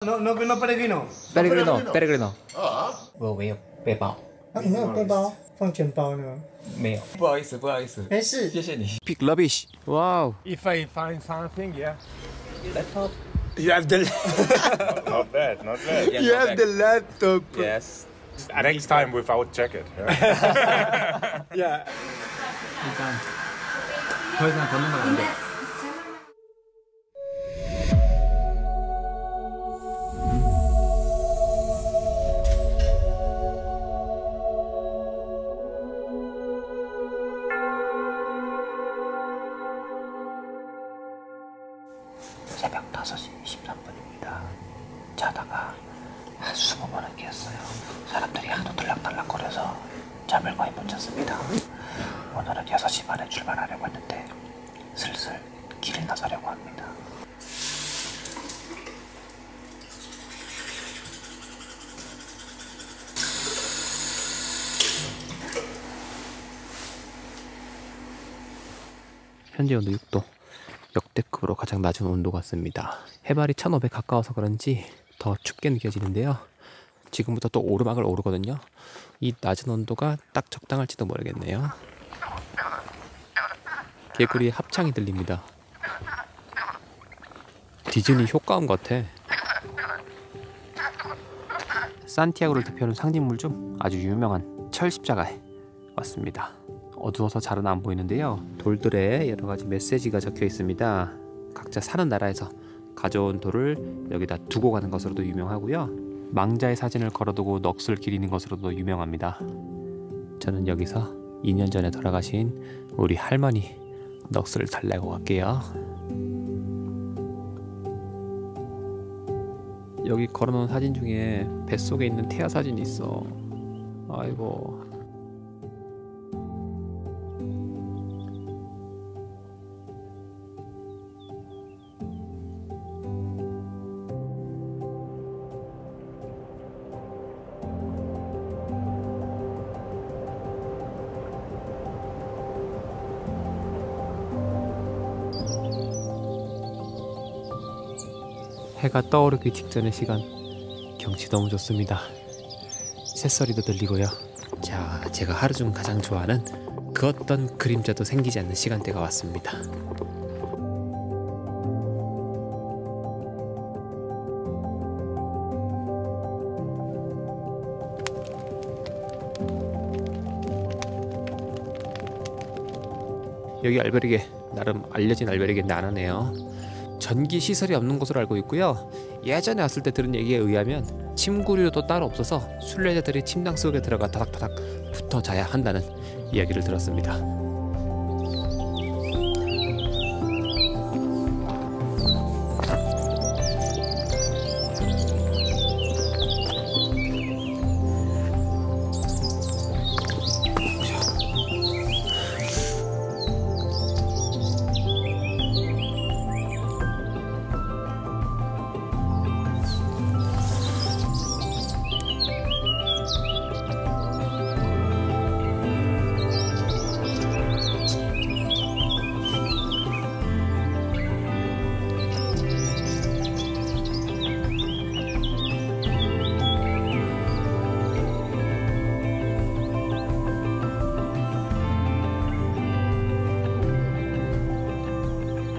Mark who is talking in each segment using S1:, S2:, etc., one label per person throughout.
S1: No peregrino.
S2: Peregrino.
S3: Ah.
S2: 我有背包。
S1: 你有背包，放钱包呢？
S2: 没有。不好意思，不好意思。
S1: 没事。
S2: 谢谢你。Pick rubbish. Wow.
S4: If I find something, yeah.
S2: Laptop.
S4: You have the.
S3: Not bad, not bad.
S2: You have the
S4: laptop.
S2: Yes.
S3: Next time without jacket.
S4: Yeah.
S2: 일단 더 이상 걷는 건 안 돼. 새벽 5시 23분입니다. 자다가 한 20번은 깼어요. 사람들이 하도 들락달락거려서 잠을 거의 못 잤습니다. 오늘은 6시 반에 출발하려고 했는데 슬슬 길을 나서려고 합니다. 현재 온도 6도. 역대급으로 가장 낮은 온도 같습니다. 해발이 1500 가까워서 그런지 더 춥게 느껴지는데요. 지금부터 또 오르막을 오르거든요. 이 낮은 온도가 딱 적당할지도 모르겠네요. 개구리의 합창이 들립니다. 디즈니 효과음 같아. 산티아고를 대표하는 상징물 중 아주 유명한 철십자가에 왔습니다. 어두워서 잘은 안 보이는데요. 돌들에 여러가지 메시지가 적혀 있습니다. 각자 사는 나라에서 가져온 돌을 여기다 두고 가는 것으로도 유명하고요. 망자의 사진을 걸어두고 넋을 기리는 것으로도 유명합니다. 저는 여기서 2년 전에 돌아가신 우리 할머니 넋을 달래고 갈게요. 여기 걸어놓은 사진 중에 뱃속에 있는 태아 사진이 있어. 아이고. 해가 떠오르기 직전의 시간, 경치 너무 좋습니다. 새소리도 들리고요. 자, 제가 하루 중 가장 좋아하는 그 어떤 그림자도 생기지 않는 시간대가 왔습니다. 여기 알베르게, 나름 알려진 알베르게인데 안 하네요. 전기 시설이 없는 곳으로 알고 있고요. 예전에 왔을 때 들은 얘기에 의하면 침구류도 따로 없어서 순례자들이 침낭 속에 들어가 다닥다닥 붙어 자야 한다는 이야기를 들었습니다.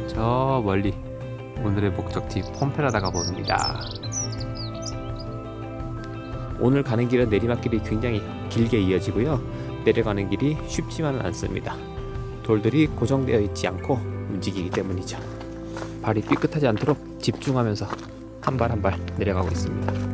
S2: 저 멀리 오늘의 목적지 폼페라다가 보입니다. 오늘 가는 길은 내리막길이 굉장히 길게 이어지고요. 내려가는 길이 쉽지만은 않습니다. 돌들이 고정되어 있지 않고 움직이기 때문이죠. 발이 삐끗하지 않도록 집중하면서 한 발 한 발 내려가고 있습니다.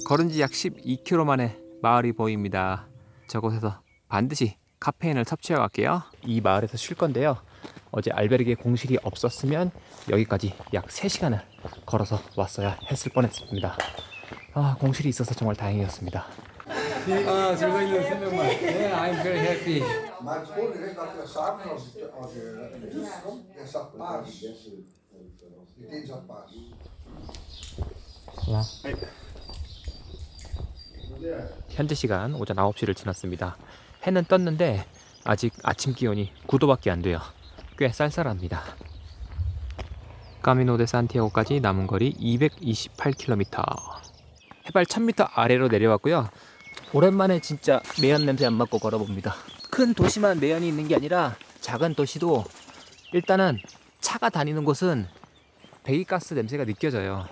S2: 걸은 지 약 12km 만에 마을이 보입니다. 저곳에서 반드시 카페인을 섭취해 갈게요. 이 마을에서 쉴 건데요. 어제 알베르게 공실이 없었으면 여기까지 약 3시간을 걸어서 왔어야 했을 뻔했습니다. 공실이 있어서 정말 다행이었습니다.
S4: 즐거운 생명만. Yeah, I'm very happy.
S5: Maar het voordeel is dat je s'avonds als je in de douche komt, je zat paars. Je teen zat paars.
S2: 하나. 현재 시간 오전 9시를 지났습니다. 해는 떴는데 아직 아침 기온이 9도밖에 안 돼요. 꽤 쌀쌀합니다. 까미노 데 산티아고까지 남은 거리 228km. 해발 1000m 아래로 내려왔고요. 오랜만에 진짜 매연 냄새 안 맡고 걸어봅니다. 큰 도시만 매연이 있는 게 아니라 작은 도시도 일단은 차가 다니는 곳은 배기가스 냄새가 느껴져요.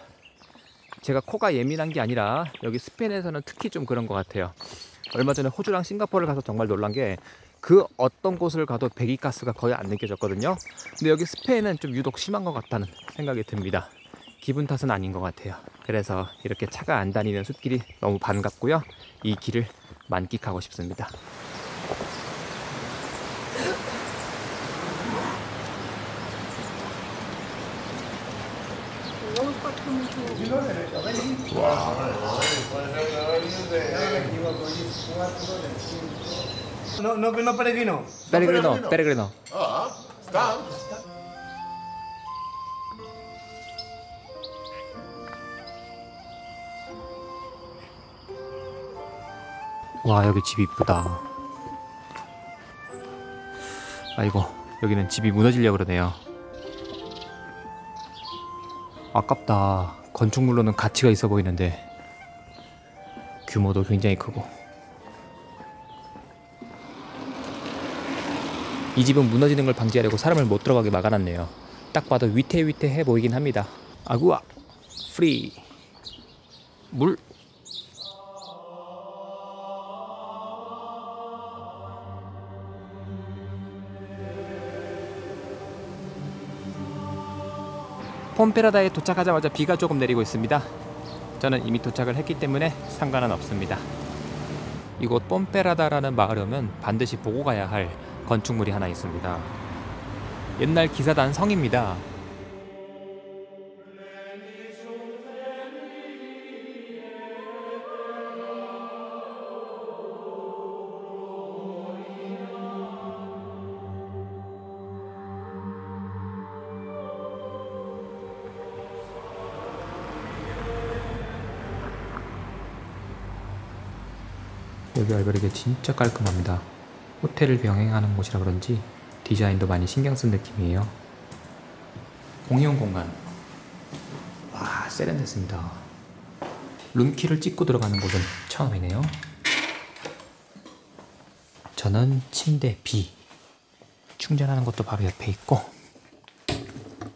S2: 제가 코가 예민한 게 아니라 여기 스페인에서는 특히 좀 그런 것 같아요. 얼마 전에 호주랑 싱가포르를 가서 정말 놀란 게 그 어떤 곳을 가도 배기가스가 거의 안 느껴졌거든요. 근데 여기 스페인은 좀 유독 심한 것 같다는 생각이 듭니다. 기분 탓은 아닌 것 같아요. 그래서 이렇게 차가 안 다니는 숲길이 너무 반갑고요. 이 길을 만끽하고 싶습니다.
S1: No peregrino.
S2: Peregrino, peregrino.
S5: Staan.
S2: 와, 여기 집 이쁘다. 아이고, 여기는 집이 무너지려고 그러네요. 아깝다. 건축물로는 가치가 있어 보이는데 규모도 굉장히 크고. 이 집은 무너지는 걸 방지하려고 사람을 못 들어가게 막아놨네요. 딱 봐도 위태위태해 보이긴 합니다. 아구아 프리 물. 폼페라다에 도착하자마자 비가 조금 내리고 있습니다. 저는 이미 도착을 했기 때문에 상관은 없습니다. 이곳 폼페라다라는 마을에 오면 반드시 보고 가야 할 건축물이 하나 있습니다. 옛날 기사단 성입니다. 여기 알베르게 진짜 깔끔합니다. 호텔을 병행하는 곳이라 그런지 디자인도 많이 신경 쓴 느낌이에요. 공용 공간. 와, 세련됐습니다. 룸키를 찍고 들어가는 곳은 처음이네요. 저는 침대 B. 충전하는 것도 바로 옆에 있고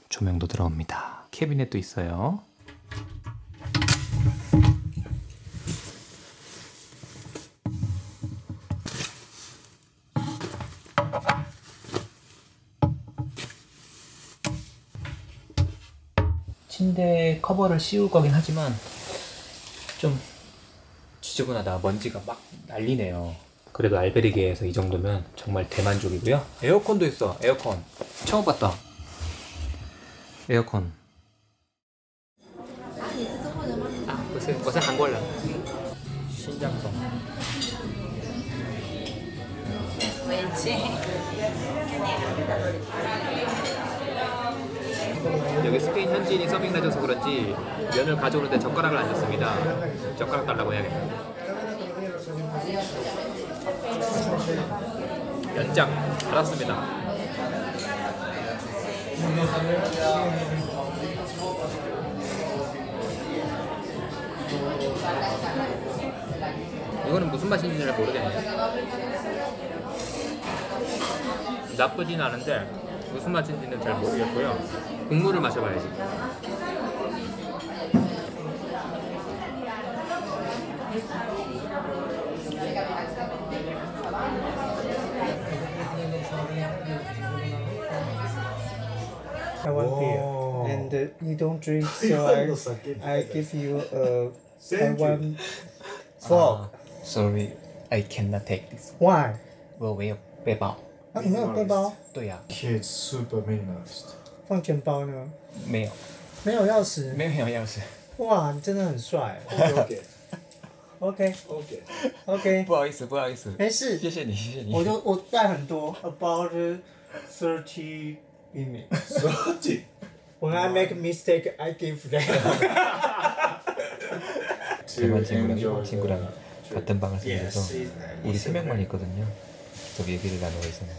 S2: 조명도 들어옵니다. 캐비넷도 있어요. 침대 커버를 씌울 거긴 하지만 좀 지저분하다. 먼지가 막 날리네요. 그래도 알베르게에서 이 정도면 정말 대만족이고요. 에어컨도 있어. 에어컨 처음 봤다. 에어컨. 아, 我是韩国人. 신장성. 여기 스페인 현지인이 서빙을 해줘서 그런지 면을 가져오는데 젓가락을 안 줬습니다. 젓가락 달라고 해야겠다. 연장 알았습니다. 이거는 무슨 맛인지 잘 모르겠네. 나쁘진 않은데 무슨 맛인지는 잘 모르겠고요. 국물을 마셔봐야지.
S1: I want beer. And you don't drink, so I give you a Taiwan fork.
S2: Sorry, I cannot take this.
S1: Why?
S2: 我有背包。
S1: 啊，你没有背包？
S2: 对呀，
S5: Kids super minimalist.
S1: 放钱包呢？
S2: 没有，
S1: 没有钥匙。
S2: 没有钥匙。
S1: 哇，你真的很帅。
S5: Okay.
S1: OK
S5: Okay.
S1: OK，
S2: 不好意思，不好意思。
S1: 没事。
S2: 谢谢你，谢谢你。
S1: 我带很多，about 30 minutes.
S5: So,
S1: When I make a mistake, I give them.
S2: 대만 친구랑 일본 친구랑 같은 방을 쓰면서 우리 3명만 있거든요. 계속 얘기를 나누고 있어요.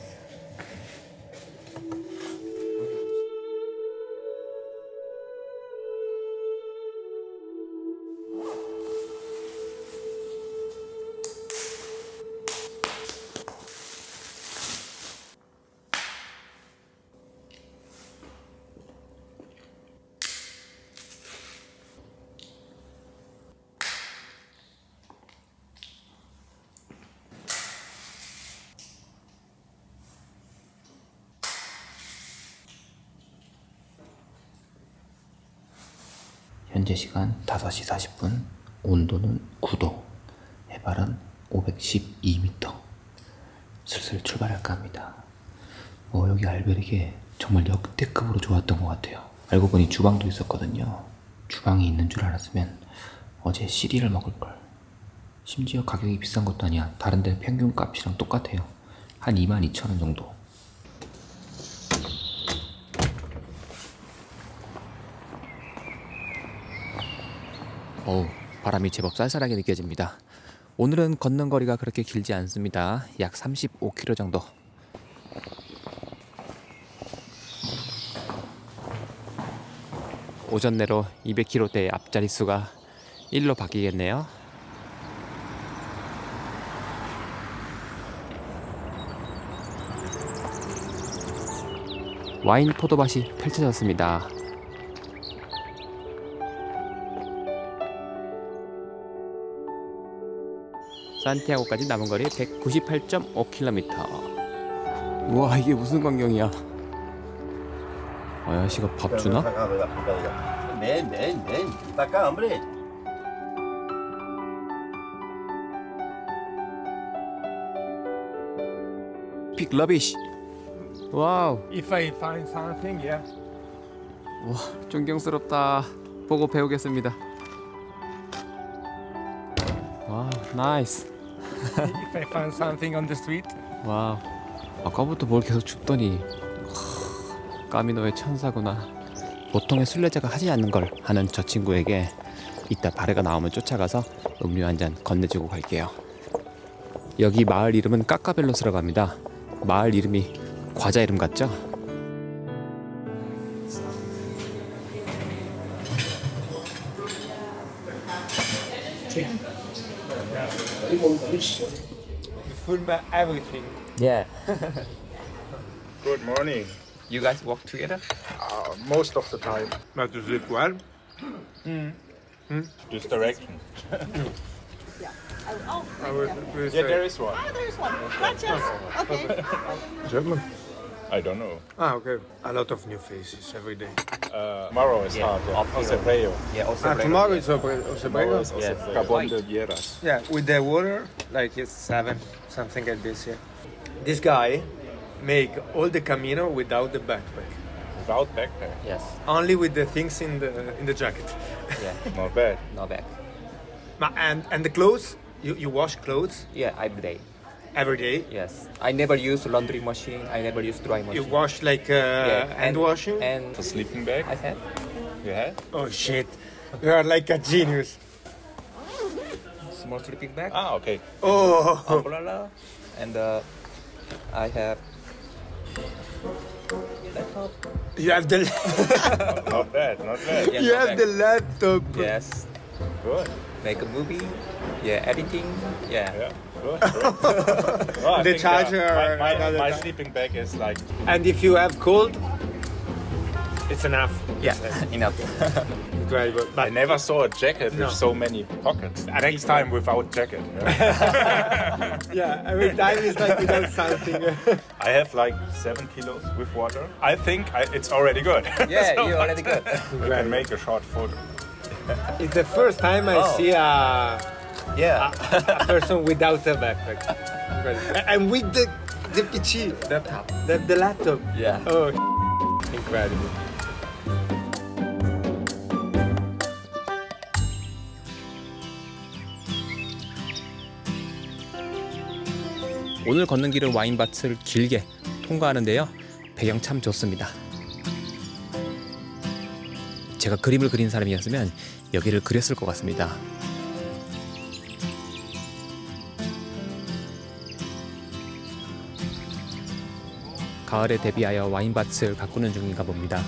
S2: 현재 시간 5시 40분, 온도는 9도, 해발은 512m. 슬슬 출발할까 합니다. 여기 알베르게 정말 역대급으로 좋았던 것 같아요. 알고 보니 주방도 있었거든요. 주방이 있는 줄 알았으면 어제 CD를 먹을걸. 심지어 가격이 비싼 것도 아니야. 다른 데 평균 값이랑 똑같아요. 한 22,000원 정도. 바람이 제법 쌀쌀하게 느껴집니다. 오늘은 걷는 거리가 그렇게 길지 않습니다. 약 35km 정도. 오전 내로 200km대의 앞자리 수가 1로 바뀌겠네요. 와인 포도밭이 펼쳐졌습니다. 산티아고까지 남은 거리 198.5km. 우와, 이게 무슨 광경이야. 아저씨가 밥 주나? 픽 러비쉬. 와우.
S3: If I find something, yeah.
S2: 와, 존경스럽다. 보고 배우겠습니다. 와, 나이스.
S3: If I find something on the street.
S2: 와우. 아까부터 뭘 계속 줍더니 까미노의 천사구나. 보통의 순례자가 하지 않는 걸 하는 저 친구에게 이따 바레가 나오면 쫓아가서 음료 한 잔 건네주고 갈게요. 여기 마을 이름은 까까벨로스라고 합니다. 마을 이름이 과자 이름 같죠?
S3: Food by everything.
S2: Yeah.
S3: Good morning.
S2: You guys work together?
S3: Most of the time. But you sleep well? This direction. Yeah, there is one.
S6: There is one. Gotcha. Okay.
S3: German? I don't know.
S5: okay. A lot of new faces every day.
S3: Tomorrow is hard. Osebreo.
S2: Yeah, also
S5: Tomorrow is
S3: Tomorrow is
S2: Yes.
S3: Carbon de Vieras.
S5: Yeah, with the water, like it's 7, something like this, yeah. This guy make all the Camino without the backpack.
S3: Without backpack.
S2: Yes.
S5: Only with the things in the jacket.
S2: Yeah.
S3: Not bad.
S2: Not bad.
S5: And the clothes, you wash clothes
S2: Yeah, every day.
S5: every day.
S2: Yes. I never use laundry machine. I never use dry machine.
S5: You wash like hand washing.
S2: And
S3: The sleeping bag?
S2: I have.
S3: You have?
S5: Oh shit, you are like a genius.
S2: Small sleeping bag.
S3: Ah, okay.
S5: Oh,
S2: Umbrella. And I have laptop.
S5: you have the
S3: Not bad. Not bad.
S2: Yeah,
S5: you
S2: not
S5: have
S2: bad.
S5: the laptop.
S2: Yes.
S3: Good.
S2: Make a movie. Yeah, editing. Yeah.
S3: Yeah. Good. Good. Well, I
S5: The
S3: think,
S5: charger,
S3: My
S5: another ti-
S3: sleeping bag is like.
S5: And if you have cold, it's enough.
S2: Yeah. Enough.
S5: Incredible.
S3: I never saw a jacket
S5: No.
S3: with so many pockets. Next time without jacket.
S5: Yeah, every time it's like without something.
S3: I have like 7 kilos with water. I think it's already good.
S2: Yeah,
S3: So
S2: you're already good.
S3: we can make a short photo.
S5: It's the first time I see a
S2: Yeah.
S5: person without a backpack. Incredible. And with the PC,
S2: Laptop.
S5: the laptop.
S2: Yeah.
S5: Oh, incredible.
S2: 오늘 걷는 길은 와인밭을 길게 통과하는데요. 배경 참 좋습니다. 제가 그림을 그린 사람이었으면 여기를 그렸을 것 같습니다. 가을에 대비하여 와인밭을 가꾸는 중인가 봅니다.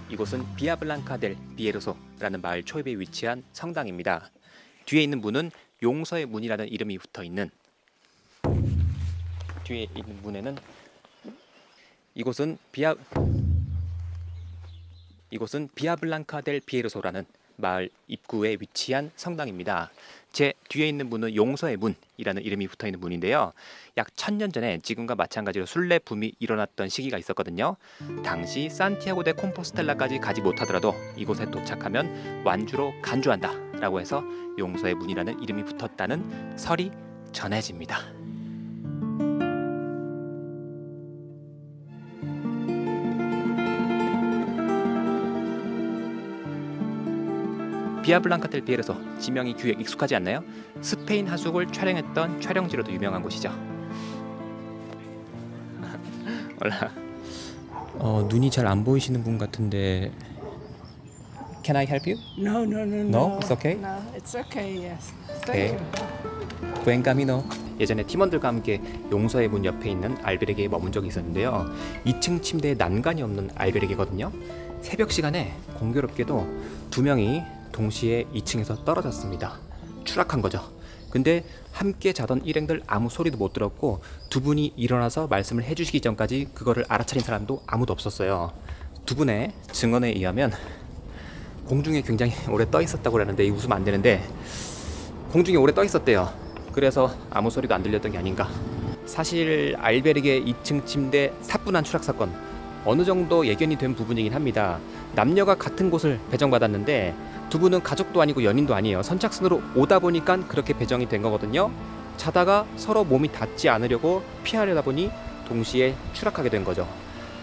S2: 이곳은 비아블랑카 델 비에로소라는 마을 초입에 위치한 성당입니다. 뒤에 있는 문은 용서의 문이라는 이름이 붙어있는, 뒤에 있는 문에는 이곳은 비아블랑카 델 비에로소라는 마을 입구에 위치한 성당입니다. 제 뒤에 있는 문은 용서의 문이라는 이름이 붙어있는 문인데요. 약 1000년 전에 지금과 마찬가지로 순례 붐이 일어났던 시기가 있었거든요. 당시 산티아고 데 콤포스텔라까지 가지 못하더라도 이곳에 도착하면 완주로 간주한다 라고 해서 용서의 문이라는 이름이 붙었다는 설이 전해집니다. 비아블랑카 델 비에로소, 지명이 귀에 익숙하지 않나요? 스페인 하숙을 촬영했던 촬영지로도 유명한 곳이죠. 올라. 눈이 잘 안 보이시는 분 같은데. Can I help you?
S6: No, no, no,
S2: No? It's okay?
S6: No, it's okay, yes.
S2: Okay.
S6: Thank you.
S2: Buen camino. 예전에 팀원들과 함께 용서의 문 옆에 있는 알베르게에 머문 적이 있었는데요. 2층 침대에 난간이 없는 알베르게거든요. 새벽 시간에 공교롭게도 2명이 동시에 2층에서 떨어졌습니다. 추락한 거죠. 근데 함께 자던 일행들 아무 소리도 못 들었고, 두 분이 일어나서 말씀을 해주시기 전까지 그거를 알아차린 사람도 아무도 없었어요. 두 분의 증언에 의하면 공중에 굉장히 오래 떠 있었다고 그러는데, 웃으면 안 되는데 공중에 오래 떠 있었대요. 그래서 아무 소리도 안 들렸던 게 아닌가. 사실 알베르게 2층 침대 사뿐한 추락 사건, 어느 정도 예견이 된 부분이긴 합니다. 남녀가 같은 곳을 배정받았는데 두 분은 가족도 아니고 연인도 아니에요. 선착순으로 오다 보니까 그렇게 배정이 된 거거든요. 자다가 서로 몸이 닿지 않으려고 피하려다 보니 동시에 추락하게 된 거죠.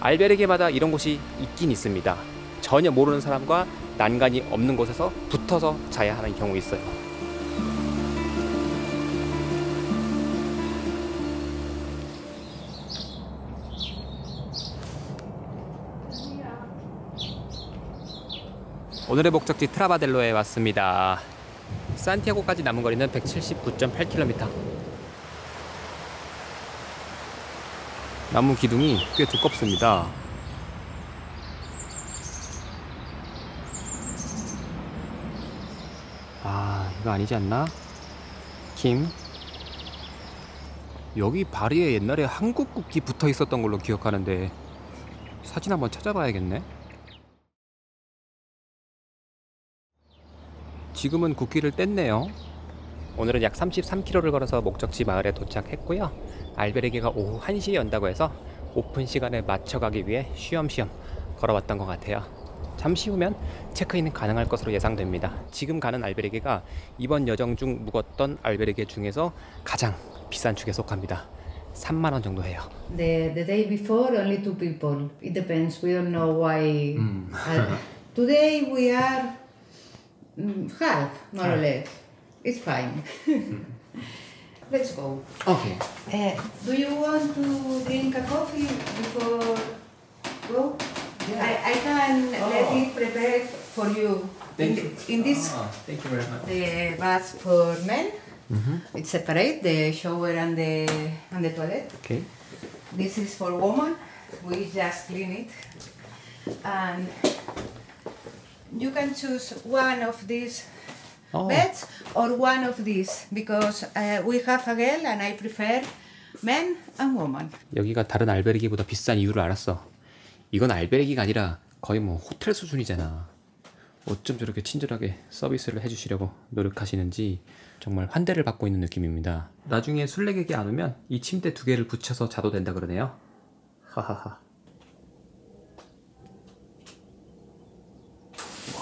S2: 알베르게마다 이런 곳이 있긴 있습니다. 전혀 모르는 사람과 난간이 없는 곳에서 붙어서 자야 하는 경우 있어요. 오늘의 목적지 트라바델로에 왔습니다. 산티아고까지 남은 거리는 179.8km. 나무 기둥이 꽤 두껍습니다. 이거 아니지 않나? 킴? 여기 바리에 옛날에 한국 국기 붙어 있었던 걸로 기억하는데 사진 한번 찾아봐야겠네. 지금은 국기를 뗐네요. 오늘은 약 33km를 걸어서 목적지 마을에 도착했고요. 알베르게가 오후 1시에 연다고 해서 오픈 시간에 맞춰가기 위해 쉬엄쉬엄 걸어왔던 것 같아요. 잠시 후면 체크인은 가능할 것으로 예상됩니다. 지금 가는 알베르게가 이번 여정 중 묵었던 알베르게 중에서 가장 비싼 축에 속합니다. 3만 원 정도 해요.
S7: The day before only 2 people. It depends. We don't know why. Today we are half, more or less. It's fine. Let's go.
S2: Okay.
S7: Do you want to drink a coffee before go? I can let it prepare for you.
S2: Thank you.
S7: In this,
S2: thank you very much.
S7: the bath for men. It's separate, the shower and the toilet.
S2: Okay.
S7: This is for women. We just clean it, and you can choose one of these beds or one of these because we have a girl and I prefer men and women.
S2: 여기가 다른 알베르기보다 비싼 이유를 알았어. 이건 알베르기가 아니라 거의 뭐 호텔 수준이잖아. 어쩜 저렇게 친절하게 서비스를 해주시려고 노력하시는지 정말 환대를 받고 있는 느낌입니다. 나중에 술래객이 안 오면 이 침대 2개를 붙여서 자도 된다 그러네요. 하하하.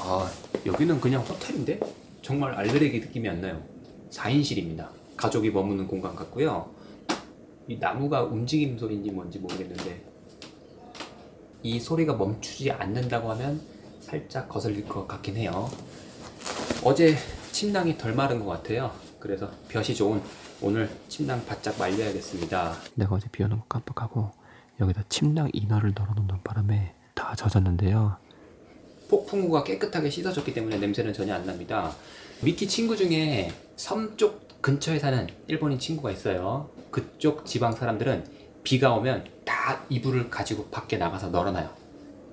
S2: 와, 여기는 그냥 호텔인데? 정말 알베르기 느낌이 안 나요. 4인실입니다. 가족이 머무는 공간 같고요. 이 나무가 움직이는 소리인지 뭔지 모르겠는데 이 소리가 멈추지 않는다고 하면 살짝 거슬릴 것 같긴 해요. 어제 침낭이 덜 마른 것 같아요. 그래서 볕이 좋은 오늘 침낭 바짝 말려야겠습니다. 내가 어제 비 오는 거 깜빡하고 여기다 침낭 이너를 널어놓는 바람에 다 젖었는데요. 폭풍우가 깨끗하게 씻어졌기 때문에 냄새는 전혀 안 납니다. 미키 친구 중에 섬 쪽 근처에 사는 일본인 친구가 있어요. 그쪽 지방 사람들은 비가 오면 다 이불을 가지고 밖에 나가서 널어놔요.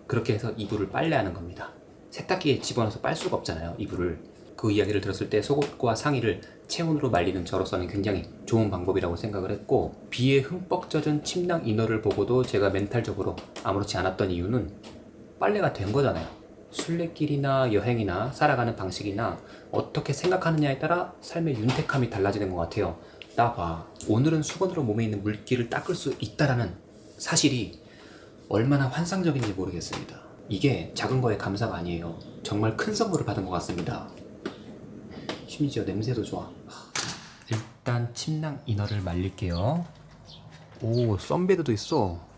S2: 그렇게 해서 이불을 빨래하는 겁니다. 세탁기에 집어넣어서 빨 수가 없잖아요, 이불을. 그 이야기를 들었을 때 속옷과 상의를 체온으로 말리는 저로서는 굉장히 좋은 방법이라고 생각을 했고, 비에 흠뻑 젖은 침낭 이너를 보고도 제가 멘탈적으로 아무렇지 않았던 이유는 빨래가 된 거잖아요. 순례길이나 여행이나 살아가는 방식이나 어떻게 생각하느냐에 따라 삶의 윤택함이 달라지는 것 같아요. 나 봐, 오늘은 수건으로 몸에 있는 물기를 닦을 수 있다라는 사실이 얼마나 환상적인지 모르겠습니다. 이게 작은 거에 감사가 아니에요. 정말 큰 선물을 받은 것 같습니다. 심지어 냄새도 좋아. 일단 침낭 이너를 말릴게요. 오, 썬베드도 있어.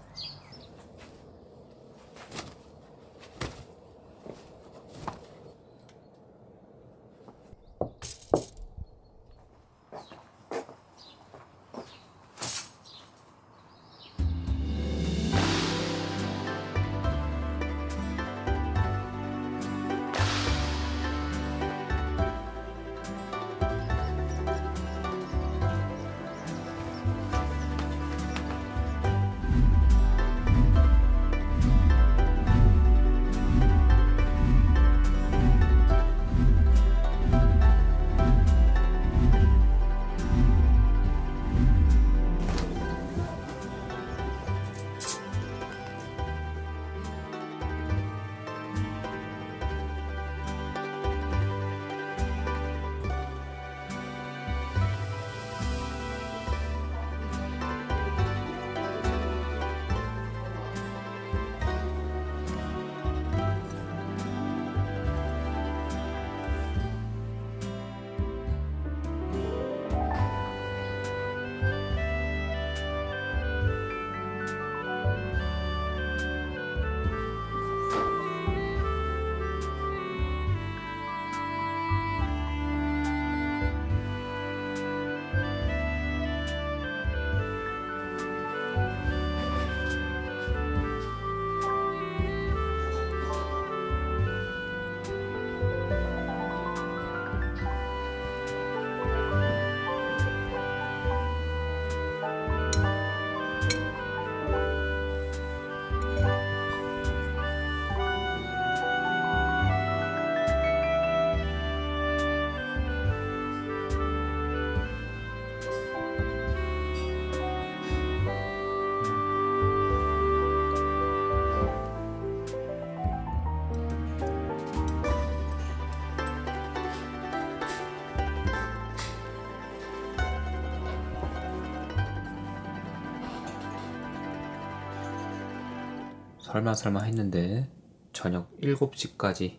S2: 설마 했는데 저녁 7시까지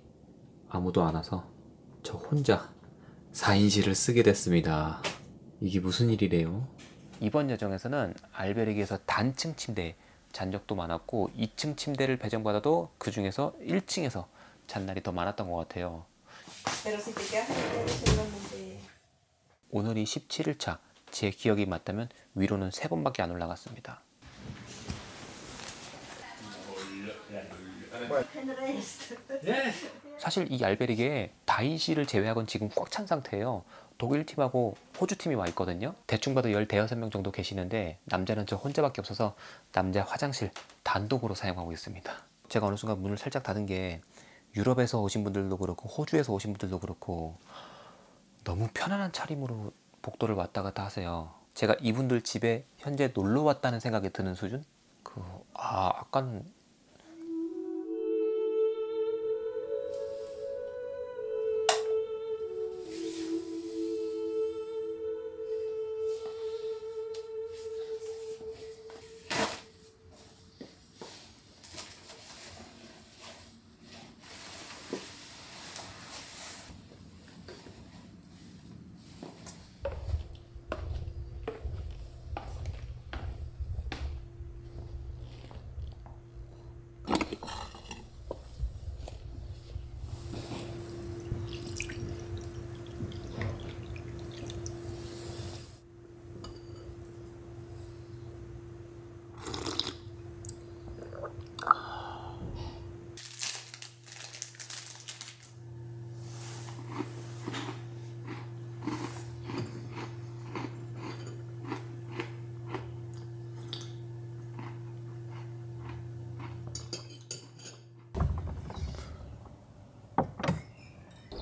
S2: 아무도 안 와서 저 혼자 4인실을 쓰게 됐습니다. 이게 무슨 일이래요? 이번 여정에서는 알베르기에서 단층 침대에 잔 적도 많았고 2층 침대를 배정받아도 그 중에서 1층에서 잔 날이 더 많았던 것 같아요. 오늘이 17일차, 제 기억이 맞다면 위로는 3번밖에 안 올라갔습니다. 사실 이 알베르기에 다인실을 제외하고는 지금 꽉 찬 상태예요. 독일 팀하고 호주 팀이 와 있거든요. 대충 봐도 15명 정도 계시는데 남자는 저 혼자밖에 없어서 남자 화장실 단독으로 사용하고 있습니다. 제가 어느 순간 문을 살짝 닫은 게 유럽에서 오신 분들도 그렇고 호주에서 오신 분들도 그렇고 너무 편안한 차림으로 복도를 왔다 갔다 하세요. 제가 이분들 집에 현재 놀러 왔다는 생각이 드는 수준? 아까는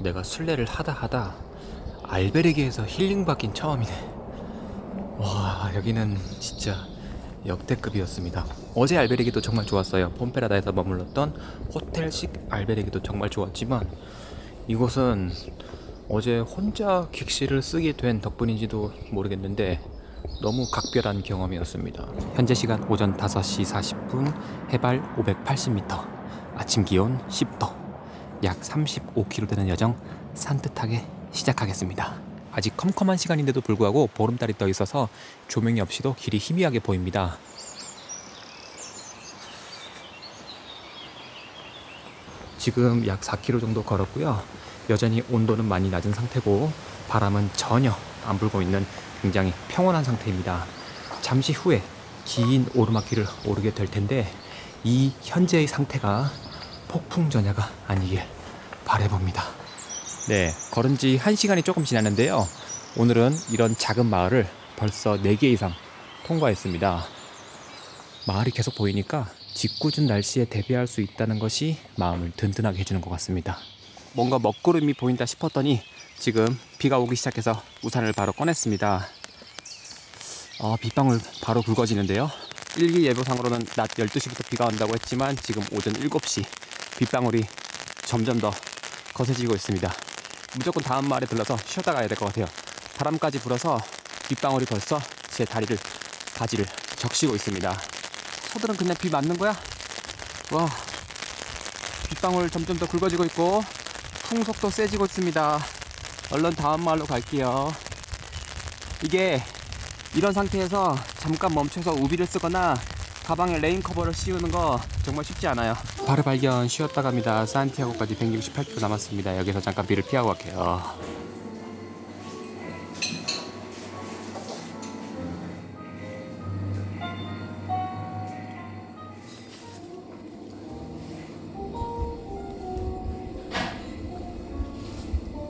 S2: 내가 순례를 하다 알베르게에서 힐링받긴 처음이네. 와, 여기는 진짜 역대급이었습니다. 어제 알베르게도 정말 좋았어요. 폼페라다에서 머물렀던 호텔식 알베르게도 정말 좋았지만 이곳은 어제 혼자 객실을 쓰게 된 덕분인지도 모르겠는데 너무 각별한 경험이었습니다. 현재 시간 오전 5시 40분, 해발 580m, 아침 기온 10도, 약 35km 되는 여정 산뜻하게 시작하겠습니다. 아직 컴컴한 시간인데도 불구하고 보름달이 떠 있어서 조명이 없이도 길이 희미하게 보입니다. 지금 약 4km 정도 걸었고요. 여전히 온도는 많이 낮은 상태고 바람은 전혀 안 불고 있는 굉장히 평온한 상태입니다. 잠시 후에 긴 오르막길을 오르게 될 텐데 이 현재의 상태가 폭풍전야가 아니길 바라봅니다. 네, 걸은 지 1시간이 조금 지났는데요. 오늘은 이런 작은 마을을 벌써 4개 이상 통과했습니다. 마을이 계속 보이니까 짓궂은 날씨에 대비할 수 있다는 것이 마음을 든든하게 해주는 것 같습니다. 뭔가 먹구름이 보인다 싶었더니 지금 비가 오기 시작해서 우산을 바로 꺼냈습니다. 빗방울 바로 굵어지는데요. 일기예보상으로는 낮 12시부터 비가 온다고 했지만 지금 오전 7시 빗방울이 점점 더 거세지고 있습니다. 무조건 다음 마을에 들러서 쉬었다 가야 될 것 같아요. 바람까지 불어서 빗방울이 벌써 제 바지를 적시고 있습니다. 소들은 그냥 비 맞는 거야? 와, 빗방울 점점 더 굵어지고 있고 풍속도 세지고 있습니다. 얼른 다음 마을로 갈게요. 이게 이런 상태에서 잠깐 멈춰서 우비를 쓰거나 가방에 레인커버를 씌우는 거 정말 쉽지 않아요. 바로 발견. 쉬었다 갑니다. 산티아고까지 168km 남았습니다. 여기서 잠깐 비를 피하고 갈게요.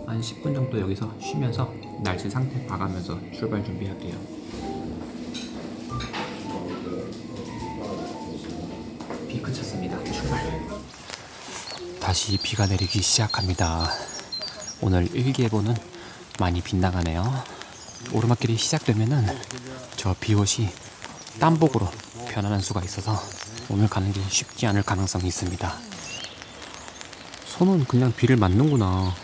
S2: 한 10분 정도 여기서 쉬면서 날씨 상태 봐가면서 출발 준비할게요. 비 그쳤습니다. 출발. 다시 비가 내리기 시작합니다. 오늘 일기예보는 많이 빗나가네요. 오르막길이 시작되면은 저 비옷이 땀복으로 변하는 수가 있어서 오늘 가는 게 쉽지 않을 가능성이 있습니다. 손은 그냥 비를 맞는구나.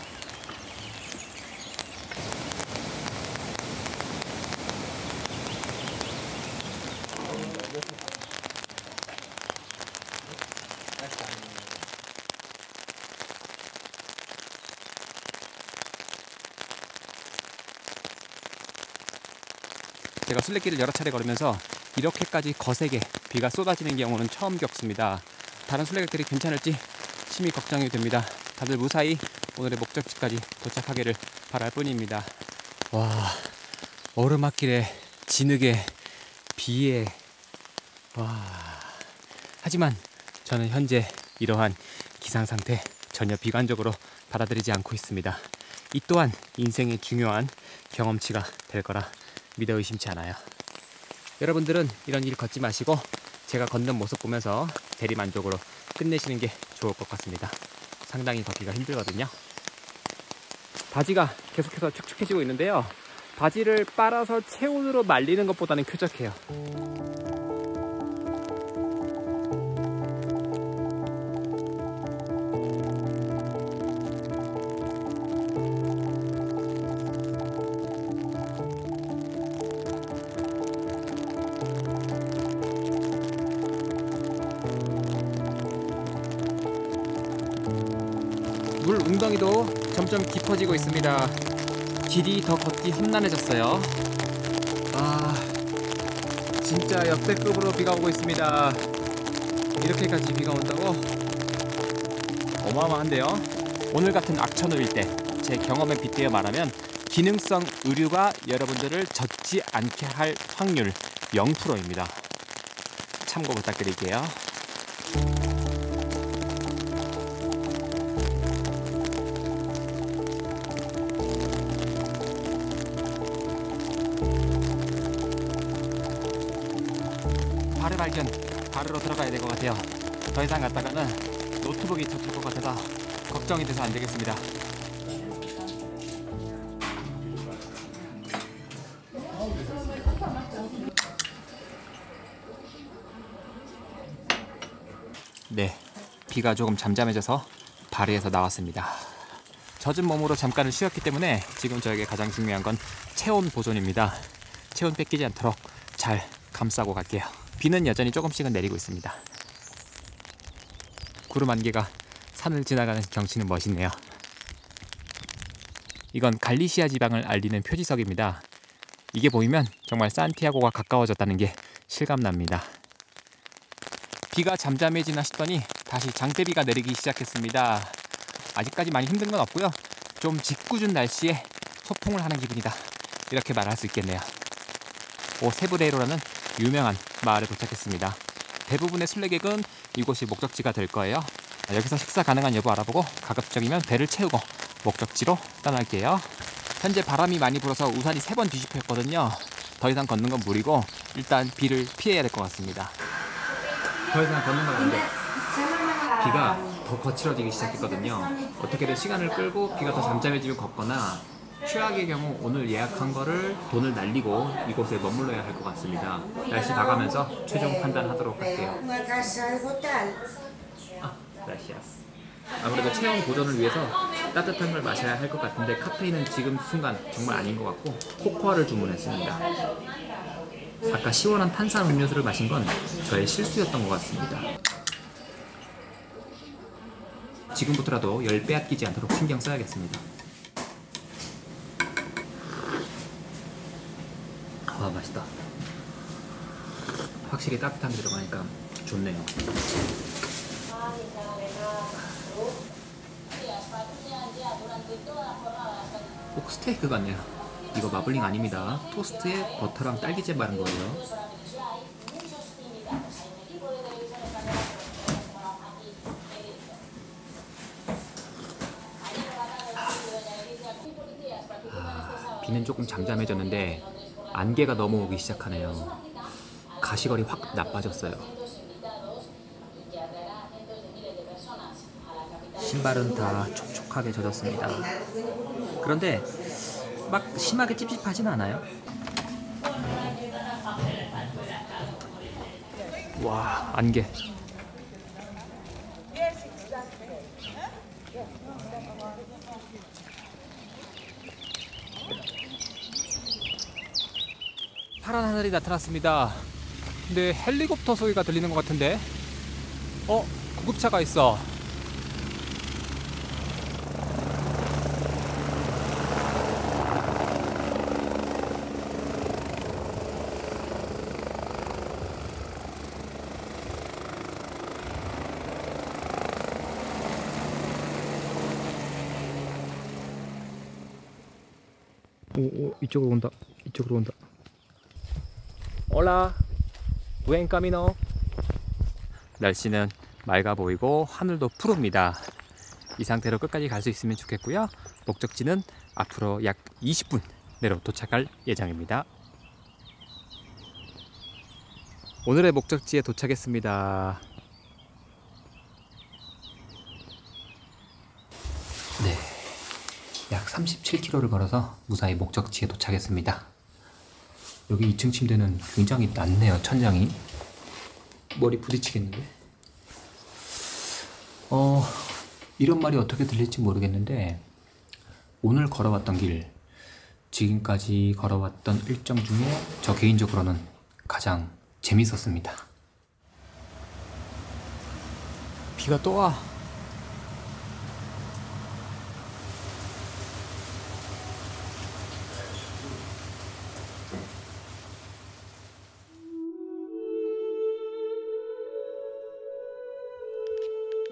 S2: 제가 순례길을 여러 차례 걸으면서 이렇게까지 거세게 비가 쏟아지는 경우는 처음 겪습니다. 다른 순례객들이 괜찮을지 심히 걱정이 됩니다. 다들 무사히 오늘의 목적지까지 도착하기를 바랄 뿐입니다. 와, 오르막길에 진흙에 비에 와. 하지만 저는 현재 이러한 기상 상태 전혀 비관적으로 받아들이지 않고 있습니다. 이 또한 인생의 중요한 경험치가 될 거라 믿어 의심치 않아요. 여러분들은 이런 일 걷지 마시고 제가 걷는 모습 보면서 대리만족으로 끝내시는 게 좋을 것 같습니다. 상당히 걷기가 힘들거든요. 바지가 계속해서 축축해지고 있는데요. 바지를 빨아서 체온으로 말리는 것보다는 쾌적해요. 물 웅덩이도 점점 깊어지고 있습니다. 길이 더 걷기 험난해졌어요. 진짜 역대급으로 비가 오고 있습니다. 이렇게까지 비가 온다고? 어마어마한데요. 오늘 같은 악천후일 때 제 경험에 빗대어 말하면 기능성 의류가 여러분들을 젖지 않게 할 확률 0%입니다. 참고 부탁드릴게요. 바르 발견. 바르로 들어가야 될 것 같아요. 더 이상 갔다가는 노트북이 젖힐 것 같아서 걱정이 돼서 안 되겠습니다. 네, 비가 조금 잠잠해져서 발리에서 나왔습니다. 젖은 몸으로 잠깐을 쉬었기 때문에 지금 저에게 가장 중요한 건 체온 보존입니다. 체온 뺏기지 않도록 잘 감싸고 갈게요. 비는 여전히 조금씩은 내리고 있습니다. 구름 안개가 산을 지나가는 경치는 멋있네요. 이건 갈리시아 지방을 알리는 표지석입니다. 이게 보이면 정말 산티아고가 가까워졌다는 게 실감납니다. 비가 잠잠해지나 싶더니 다시 장대비가 내리기 시작했습니다. 아직까지 많이 힘든 건 없고요. 좀 짓궂은 날씨에 소풍을 하는 기분이다. 이렇게 말할 수 있겠네요. 오세브레이로라는 유명한 마을에 도착했습니다. 대부분의 순례객은 이곳이 목적지가 될 거예요. 여기서 식사 가능한 여부 알아보고 가급적이면 배를 채우고 목적지로 떠날게요. 현재 바람이 많이 불어서 우산이 3번 뒤집혔거든요. 더 이상 걷는 건 무리고 일단 비를 피해야 될 것 같습니다. 더 이상 걷는 건 안 돼. 비가 더 거칠어지기 시작했거든요. 어떻게든 시간을 끌고 비가 더 잠잠해지면 걷거나 최악의 경우 오늘 예약한 거를 돈을 날리고 이곳에 머물러야 할 것 같습니다. 날씨 봐가면서 최종 판단하도록 할게요. 아무래도 체온 보존을 위해서 따뜻한 걸 마셔야 할 것 같은데 카페인은 지금 순간 정말 아닌 것 같고 코코아를 주문했습니다. 아까 시원한 탄산 음료수를 마신 건 저의 실수였던 것 같습니다. 지금부터라도 열 빼앗기지 않도록 신경 써야겠습니다. 아, 맛있다. 확실히 따뜻한 게 들어가니까 좋네요. 꼭 스테이크 같네요. 이거 마블링 아닙니다. 토스트에 버터랑 딸기잼 바른 거예요. 비는 조금 잠잠해졌는데 안개가 넘어오기 시작하네요. 가시걸이 확 나빠졌어요. 신발은 다 촉촉하게 젖었습니다. 그런데 막 심하게 찝찝하진 않아요. 와, 안개. 파란 하늘이 나타났습니다. 근데 헬리콥터 소리가 들리는 것 같은데? 구급차가 있어. 오, 이쪽으로 온다. 이쪽으로 온다. 올라, buen camino. 날씨는 맑아 보이고 하늘도 푸릅니다. 이 상태로 끝까지 갈 수 있으면 좋겠고요. 목적지는 앞으로 약 20분 내로 도착할 예정입니다. 오늘의 목적지에 도착했습니다. 네, 약 37km를 걸어서 무사히 목적지에 도착했습니다. 여기 2층 침대는 굉장히 낮네요. 천장이 머리 부딪히겠는데. 이런 말이 어떻게 들릴지 모르겠는데 오늘 걸어왔던 길, 지금까지 걸어왔던 일정 중에 저 개인적으로는 가장 재밌었습니다. 비가 또 와.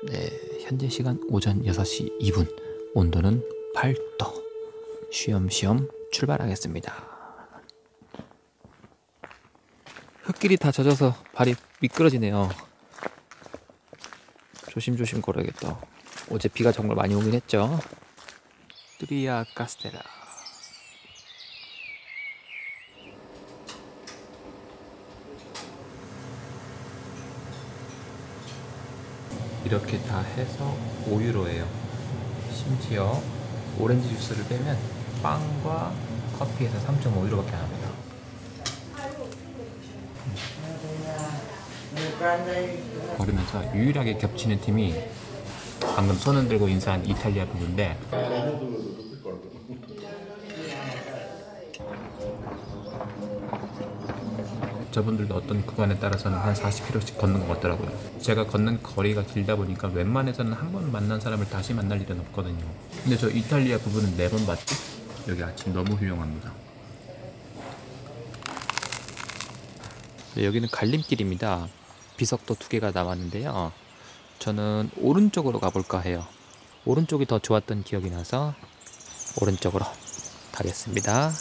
S2: 네, 현재 시간 오전 6시 2분, 온도는 8도. 쉬엄쉬엄 출발하겠습니다. 흙길이 다 젖어서 발이 미끄러지네요. 조심조심 걸어야겠다. 어제 비가 정말 많이 오긴 했죠. 트리아 카스테라. 이렇게 다 해서 5유로예요. 심지어 오렌지 주스를 빼면 빵과 커피에서 3.5유로밖에 안 합니다. 걸으면서 유일하게 겹치는 팀이 방금 손을 들고 인사한 이탈리아 부부인데 저분들도 어떤 구간에 따라서는 한 40km씩 걷는 것 같더라고요. 제가 걷는 거리가 길다 보니까 웬만해서는 한 번 만난 사람을 다시 만날 일은 없거든요. 근데 저 이탈리아 부부는 4번 봤지? 여기 아침 너무 훌륭합니다. 네, 여기는 갈림길입니다. 비석도 2개가 남았는데요. 저는 오른쪽으로 가볼까 해요. 오른쪽이 더 좋았던 기억이 나서 오른쪽으로 가겠습니다.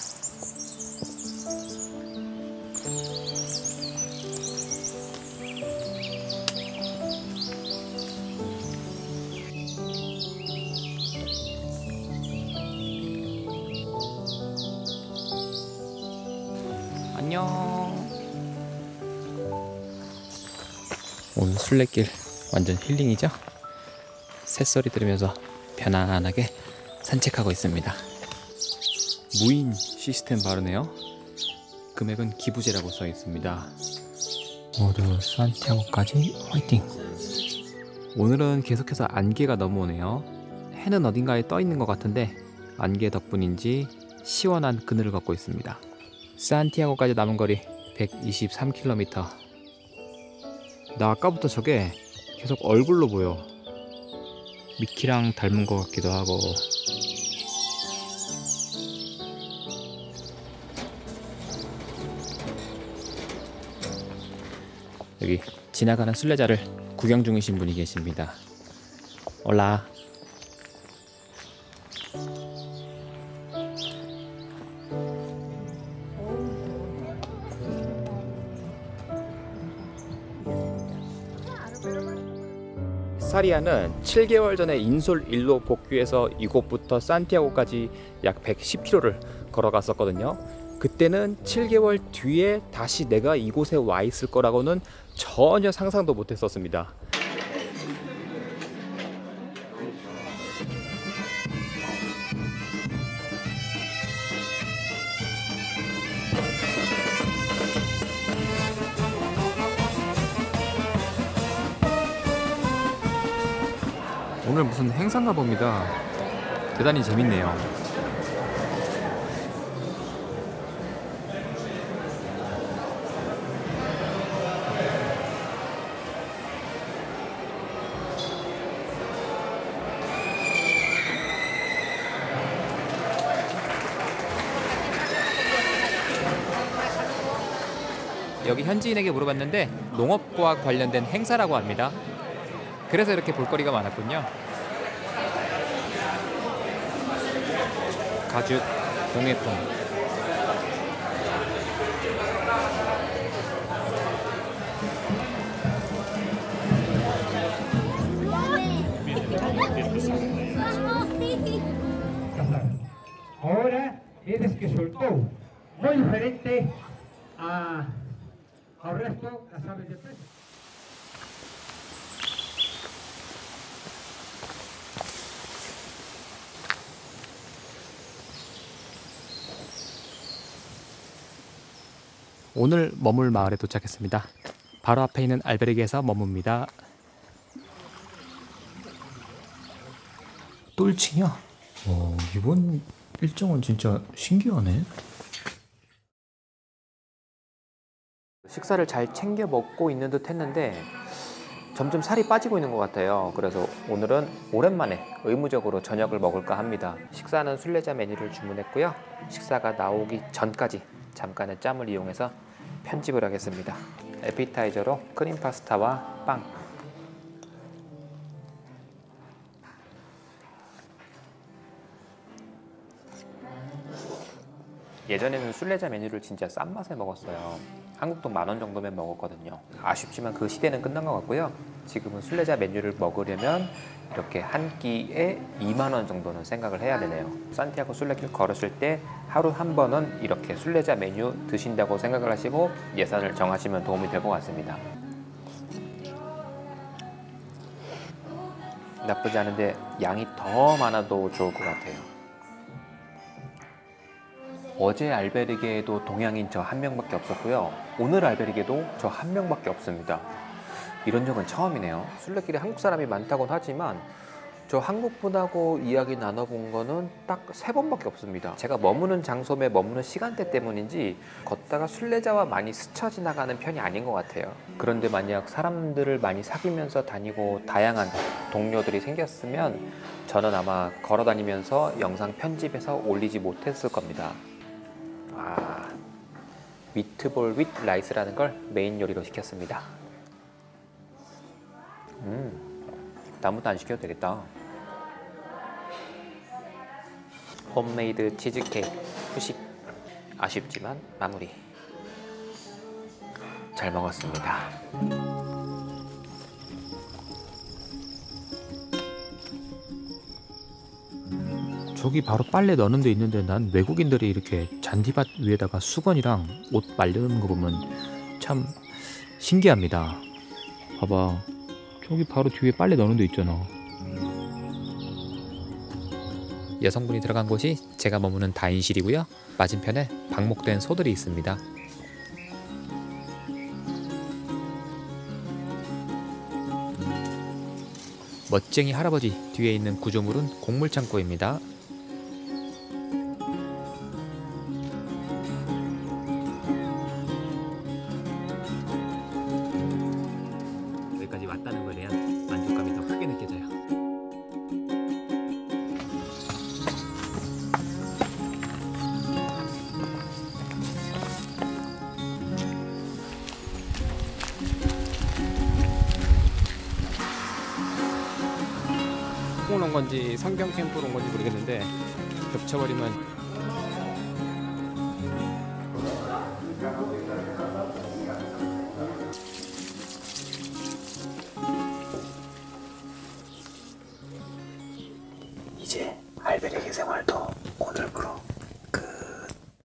S2: 안녕. 오늘 순례길 완전 힐링이죠? 새소리 들으면서 편안하게 산책하고 있습니다. 무인 시스템 바르네요. 금액은 기부제라고 써 있습니다. 모두 산티아고까지 화이팅! 오늘은 계속해서 안개가 넘어오네요. 해는 어딘가에 떠 있는 것 같은데 안개 덕분인지 시원한 그늘을 걷고 있습니다. 산티아고까지 남은 거리 123km. 나 아까부터 저게 계속 얼굴로 보여. 미키랑 닮은 것 같기도 하고. 여기 지나가는 순례자를 구경 중이신 분이 계십니다. 올라. 사리아는 7개월 전에 인솔일로 복귀해서 이곳부터 산티아고까지 약 110km를 걸어갔었거든요. 그때는 7개월 뒤에 다시 내가 이곳에 와 있을 거라고는 전혀 상상도 못했었습니다. 오늘 무슨 행사인가 봅니다. 대단히 재밌네요. 여기 현지인에게 물어봤는데 농업과 관련된 행사라고 합니다. 그래서 이렇게 볼거리가 많았군요. 가죽, 공예품.
S8: Ahora tienes que soltó muy diferente al resto las aves de presa.
S2: 오늘 머물 마을에 도착했습니다. 바로 앞에 있는 알베르게에서 머뭅니다. 또 1층이야? 이번 일정은 진짜 신기하네. 식사를 잘 챙겨 먹고 있는 듯 했는데 점점 살이 빠지고 있는 것 같아요. 그래서 오늘은 오랜만에 의무적으로 저녁을 먹을까 합니다. 식사는 순례자 메뉴를 주문했고요. 식사가 나오기 전까지 잠깐의 짬을 이용해서 편집을 하겠습니다. 에피타이저로 크림 파스타와 빵. 예전에는 순례자 메뉴를 진짜 싼 맛에 먹었어요. 한국 돈 10,000원 정도면 먹었거든요. 아쉽지만 그 시대는 끝난 것 같고요. 지금은 순례자 메뉴를 먹으려면 이렇게 한 끼에 20,000원 정도는 생각을 해야 되네요. 산티아고 순례길 걸으실 때 하루 한 번은 이렇게 순례자 메뉴 드신다고 생각을 하시고 예산을 정하시면 도움이 될 것 같습니다. 나쁘지 않은데 양이 더 많아도 좋을 것 같아요. 어제 알베르게에도 동양인 저 한 명밖에 없었고요. 오늘 알베르게도 저 한 명밖에 없습니다. 이런 적은 처음이네요. 순례길에 한국 사람이 많다고는 하지만 저 한국 분하고 이야기 나눠본 거는 딱 3번밖에 없습니다. 제가 머무는 장소에 머무는 시간대 때문인지 걷다가 순례자와 많이 스쳐 지나가는 편이 아닌 것 같아요. 그런데 만약 사람들을 많이 사귀면서 다니고 다양한 동료들이 생겼으면 저는 아마 걸어 다니면서 영상 편집해서 올리지 못했을 겁니다. 미트볼 윗 라이스라는 걸 메인 요리로 시켰습니다. 다음부터 안 시켜도 되겠다. 홈메이드 치즈케이크 후식. 아쉽지만 마무리. 잘 먹었습니다. 저기 바로 빨래 넣는 데 있는데 난 외국인들이 이렇게 잔디밭 위에다가 수건이랑 옷 말려놓는 거 보면 참 신기합니다. 봐봐, 저기 바로 뒤에 빨래 넣는 데 있잖아. 여성분이 들어간 곳이 제가 머무는 다인실이고요. 맞은편에 방목된 소들이 있습니다. 멋쟁이 할아버지 뒤에 있는 구조물은 곡물창고입니다. 여기까지 왔다는 거에 대한 만족감이 더 크게 느껴져요. 온 건지 성경 캠프로 온 건지 모르겠는데 겹쳐버리면